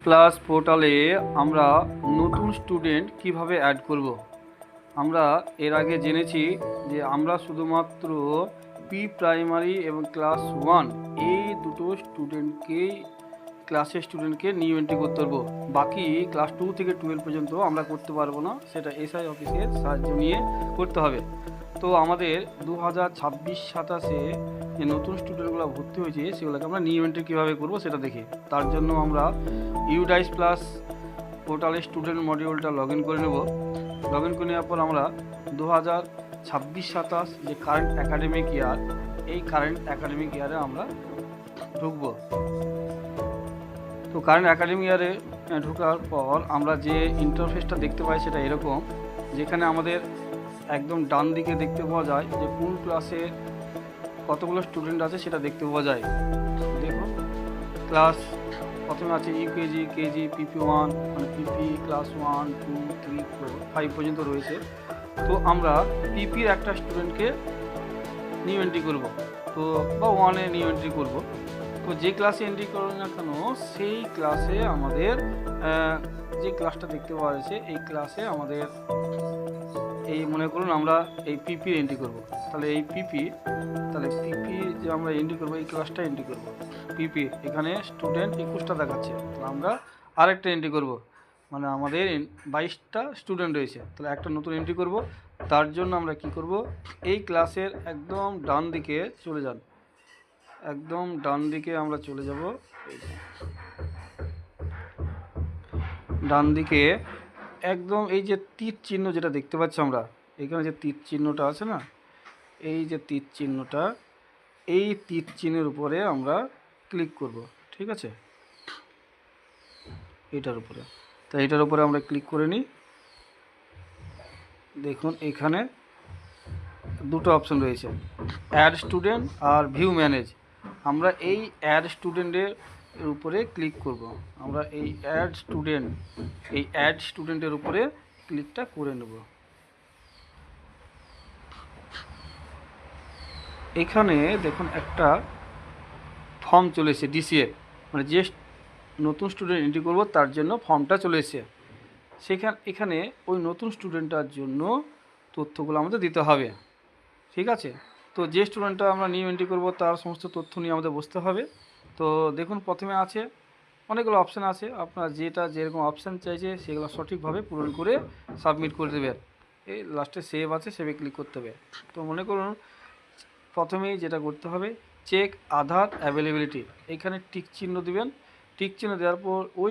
Class পোর্টালে আমরা নতুন স্টুডেন্ট কিভাবে অ্যাড করব। আমরা এর আগে জেনেছি যে আমরা শুধুমাত্র প্রাইমারি এবং ক্লাস 1 এই দুটো ক্লাসের স্টুডেন্টকে নিউ এন্ট্রি করতে পারবো। বাকি ক্লাস 2 থেকে 12 পর্যন্ত আমরা করতে পারবো না, সেটা এসআই অফিসের সাহায্য নিয়ে করতে হবে। তো আমাদের 2026-27 যে নতুন স্টুডেন্টগুলো ভর্তি হয়েছে সেগুলোকে আমরা নিউ এন্ট্রি কীভাবে করবো সেটা দেখি। তার জন্য আমরা ইউডাইস প্লাস পোর্টালের স্টুডেন্ট মডিউলটা লগ ইন করে নেব। লগ ইন করে নেওয়ার পর আমরা 2026-27 যে কারেন্ট অ্যাকাডেমিক ইয়ার, এই কারেন্ট অ্যাকাডেমিক ইয়ারে আমরা ঢুকবো। তো কারেন্ট অ্যাকাডেমিক ইয়ারে ঢোকার পর আমরা যে ইন্টারফেসটা দেখতে পাই সেটা এরকম, যেখানে আমাদের একদম ডান দিকে দেখতে পাওয়া যায় যে কোন ক্লাসে কতগুলো স্টুডেন্ট আছে সেটা দেখতে পাওয়া যায়। দেখুন, ক্লাস প্রথমে আছে ইউকেজি, কেজি, PP1, মানে পিপি ক্লাস 1, 2, 3, 4, 5 পর্যন্ত রয়েছে। তো আমরা পিপির একটা স্টুডেন্টকে নিউ এন্ট্রি করব, তো বা 1-এ নিউ এন্ট্রি করব। তো যে ক্লাসে এন্ট্রি করো না কেন সেই ক্লাসে আমাদের যে ক্লাসটা দেখতে পাওয়া যাচ্ছে এই ক্লাসে আমাদের এই মনে করুন আমরা এই পিপি এন্ট্রি করব। তাহলে এই পিপি যে আমরা এন্ট্রি করব, এই ক্লাসটা এন্ট্রি করব। পিপি এখানে স্টুডেন্ট 21টা দেখাচ্ছে, তাহলে আমরা আরেকটা এন্ট্রি করব, মানে আমাদের 22টা স্টুডেন্ট রয়েছে, তাহলে একটা নতুন এন্ট্রি করব। তার জন্য আমরা কি করব, এই ক্লাসের একদম ডান দিকে চলে যান, একদম ডান দিকে আমরা চলে যাব। ডান দিকে একদম এই যে তীর চিহ্ন যেটা দেখতে পাচ্ছি আমরা, এখানে যে তীর চিহ্নটা আছে না, এই যে তীর চিহ্নটা, এই তীর চিহ্নের উপরে আমরা ক্লিক করব। ঠিক আছে, এটার উপরে। তো এটার উপরে আমরা ক্লিক করে নিই। দেখুন এখানে দুটো অপশন রয়েছে, অ্যাড স্টুডেন্ট আর ভিউ ম্যানেজ। আমরা এই অ্যাড স্টুডেন্টের উপরে ক্লিক করব। আমরা এই অ্যাড স্টুডেন্টের উপরে ক্লিকটা করে নেব। এখানে দেখুন একটা ফর্ম চলে এসেছে ডিসিএ, মানে যে নতুন স্টুডেন্ট এন্ট্রি করব তার জন্য ফর্মটা চলে এসেছে। এখানে ওই নতুন স্টুডেন্টটার জন্য তথ্যগুলো আমাদের দিতে হবে। ঠিক আছে, তো যে স্টুডেন্টটা আমরা নিউ এন্ট্রি করব তার সমস্ত তথ্য নিয়ে আমাদের বসতে হবে। তো দেখুন প্রথমে আছে অনেকগুলো অপশান আছে, আপনার যেটা যেরকম অপশান চাইছে সেগুলো সঠিকভাবে পূরণ করে সাবমিট করে দেবেন। এই লাস্টে সেভ আছে, সেভে ক্লিক করতে হবে। তো মনে করুন প্রথমেই যেটা করতে হবে, চেক আধার অ্যাভেলেবিলিটি, এখানে টিক চিহ্ন দিবেন। টিক চিহ্ন দেওয়ার পর ওই